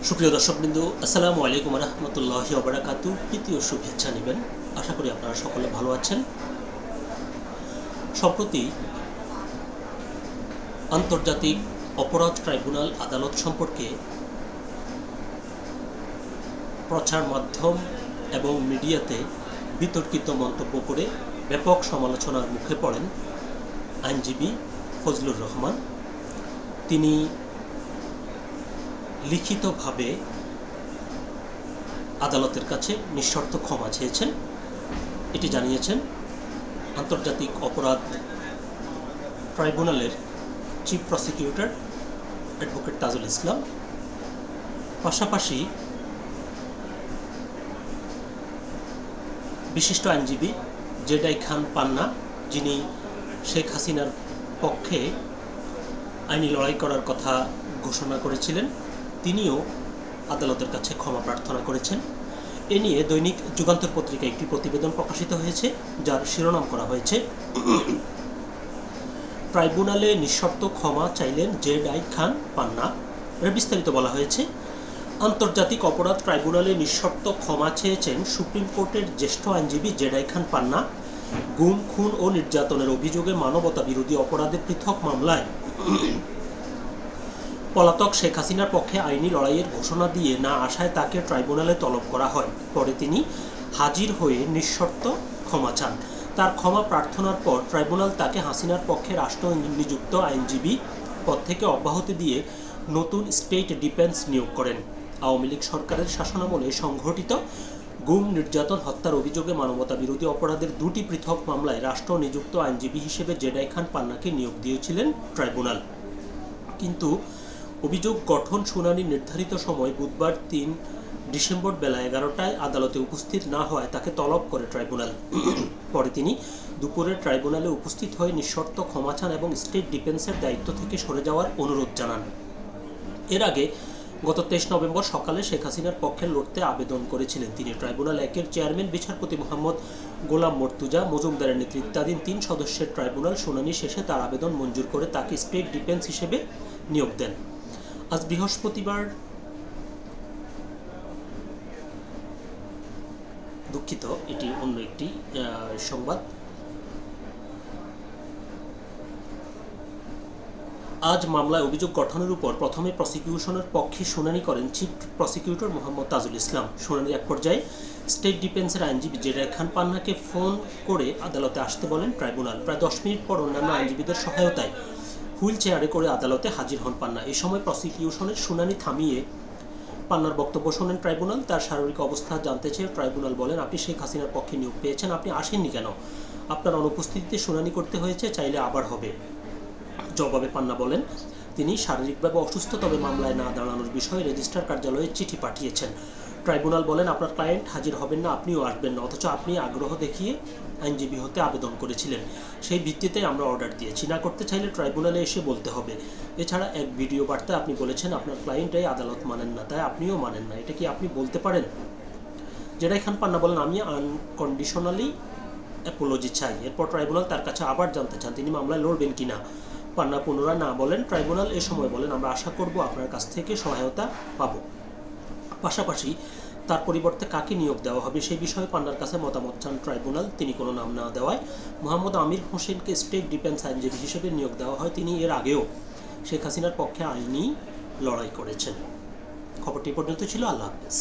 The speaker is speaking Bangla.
সুপ্রিয় দর্শকবৃন্দ, আসসালামু আলাইকুম রহমতুল্লাহি ওয়া বারাকাতুহু। প্রীতি ও শুভেচ্ছা নেবেন। আশা করি আপনারা সকলে ভালো আছেন। সম্প্রতি আন্তর্জাতিক অপরাধ ট্রাইব্যুনাল আদালত সম্পর্কে প্রচার মাধ্যম এবং মিডিয়াতে বিতর্কিত মন্তব্য করে ব্যাপক সমালোচনার মুখে পড়েন আইনজীবী ফজলুর রহমান। তিনি লিখিতভাবে আদালতের কাছে নিঃশর্ত ক্ষমা চেয়েছেন। এটি জানিয়েছেন আন্তর্জাতিক অপরাধ ট্রাইব্যুনালের chief prosecutor advocate Tajul Islam. পাশাপাশি বিশিষ্ট আইনজীবী জেডাই খান পান্না, যিনি শেখ হাসিনার পক্ষে আইনি লড়াই করার কথা ঘোষণা করেছিলেন, তিনিও আদালতের কাছে ক্ষমা প্রার্থনা করেছেন। এ নিয়ে দৈনিক যুগান্তর পত্রিকায় একটি প্রতিবেদন প্রকাশিত হয়েছে, যার শিরোনাম করা হয়েছে ট্রাইব্যুনালে নিঃশর্ত ক্ষমা চাইলেন জেডাই খান পান্না। এর বিস্তারিত বলা হয়েছে, আন্তর্জাতিক অপরাধ ট্রাইব্যুনালে নিঃশর্ত ক্ষমা চেয়েছেন সুপ্রিম কোর্টের জ্যেষ্ঠ আইনজীবী জেডাই খান পান্না। গুম, খুন ও নির্যাতনের অভিযোগে মানবতা বিরোধী অপরাধে পৃথক মামলায় পলাতক শেখ হাসিনার পক্ষে আইনি লড়াইয়ের ঘোষণা দিয়ে না আসায় তাকে ট্রাইব্যুনালে তলব করা হয়। পরে তিনি হাজির হয়ে নিঃশর্ত ক্ষমা চান। তার ক্ষমা প্রার্থনার পর ট্রাইব্যুনাল তাকে হাসিনার পক্ষে রাষ্ট্র নিযুক্ত আইনজীবী পদ থেকে অব্যাহতি দিয়ে নতুন স্টেট ডিফেন্স নিয়োগ করেন। আওয়ামী লীগ সরকারের শাসনামলে সংঘটিত গুম, নির্যাতন, হত্যার অভিযোগে মানবতা বিরোধী অপরাধের দুটি পৃথক মামলায় রাষ্ট্র নিযুক্ত আইনজীবী হিসেবে জেডাই খান পান্নাকে নিয়োগ দিয়েছিলেন ট্রাইব্যুনাল। কিন্তু অভিযোগ গঠন শুনানি নির্ধারিত সময় বুধবার ৩ ডিসেম্বর বেলা ১১টায় আদালতে উপস্থিত না হওয়ায় তাকে তলব করে ট্রাইব্যুনাল। পরে তিনি দুপুরে ট্রাইব্যুনালে উপস্থিত হয়ে নিঃশর্ত ক্ষমা চান এবং স্টেট ডিফেন্সের দায়িত্ব থেকে সরে যাওয়ার অনুরোধ জানান। এর আগে গত ২৩ নভেম্বর সকালে শেখ হাসিনার পক্ষে লড়তে আবেদন করেছিলেন তিনি। ট্রাইব্যুনাল ১-এর চেয়ারম্যান বিচারপতি মোহাম্মদ গোলাম মর্তুজা মজুমদারের নেতৃত্বাধীন ৩ সদস্যের ট্রাইব্যুনাল শুনানি শেষে তার আবেদন মঞ্জুর করে তাকে স্টেট ডিফেন্স হিসেবে নিয়োগ দেন। আজ বৃহস্পতিবার, দুঃখিত, এটি অন্য একটি সংবাদ। আজ মামলায় অভিযোগ গঠনের উপর প্রথমে প্রসিকিউশনের পক্ষে শুনানি করেন চিফ প্রসিকিউটর মোহাম্মদ তাজুল ইসলাম। শুনানির এক পর্যায়ে স্টেট ডিফেন্সের আইনজীবী জেডাই খান পান্নাকে ফোন করে আদালতে আসতে বলেন ট্রাইব্যুনাল। প্রায় ১০ মিনিট পর অন্যান্য আইনজীবীদের সহায়তায় হুইল চেয়ারে করে আদালতে হাজির হন পান্না। এই সময় প্রসিকিউশনের শুনানি থামিয়ে পান্নার বক্তব্য শোনেন ট্রাইব্যুনাল। তার শারীরিক অবস্থা জানতে চেয়ে ট্রাইব্যুনাল বলেন, আপনি শেখ হাসিনার পক্ষে নিয়োগ পেয়েছেন, আপনি আসেননি কেন? আপনার অনুপস্থিতিতে শুনানি করতে হয়েছে, চাইলে আবার হবে। জবাবে পান্না বলেন, তিনি শারীরিকভাবে অসুস্থ, তবে মামলায় না দাঁড়ানোর বিষয়ে রেজিস্ট্রার কার্যালয়ে চিঠি পাঠিয়েছেন। ট্রাইব্যুনাল বলেন, আপনার ক্লায়েন্ট হাজির হবেন না, আপনিও আসবেন না, অথচ আপনি আগ্রহ দেখিয়ে আইনজীবী হতে আবেদন করেছিলেন। সেই ভিত্তিতে আমরা অর্ডার দিয়েছি। না করতে চাইলে ট্রাইব্যুনালে এসে বলতে হবে। এছাড়া এক ভিডিও বার্তায় আপনি বলেছেন আপনার ক্লায়েন্টই আদালত মানেন না, তাই আপনিও মানেন না। এটা কি আপনি বলতে পারেন? জেডাই খান পান্না বলেন, আমি আনকন্ডিশনালি অ্যাপোলজি চাই। এরপর ট্রাইব্যুনাল তার কাছে আবার জানতে চান তিনি মামলায় লড়বেন কিনা। পান্না পুনরায় না বলেন। ট্রাইব্যুনাল এ সময় বলেন, আমরা আশা করব আপনার কাছ থেকে সহায়তা পাব। পাশাপাশি তার পরিবর্তে কাকে নিয়োগ দেওয়া হবে সেই বিষয়ে পান্নার কাছে মতামত চান ট্রাইব্যুনাল। তিনি কোনো নাম না দেওয়ায় মোহাম্মদ আমির হোসেনকে স্টেট ডিফেন্স আইনজীবী হিসেবে নিয়োগ দেওয়া হয়। তিনি এর আগেও শেখ হাসিনার পক্ষে আইনি লড়াই করেছেন। খবরটি পর্যন্ত ছিল। আল্লাহ হাফেজ।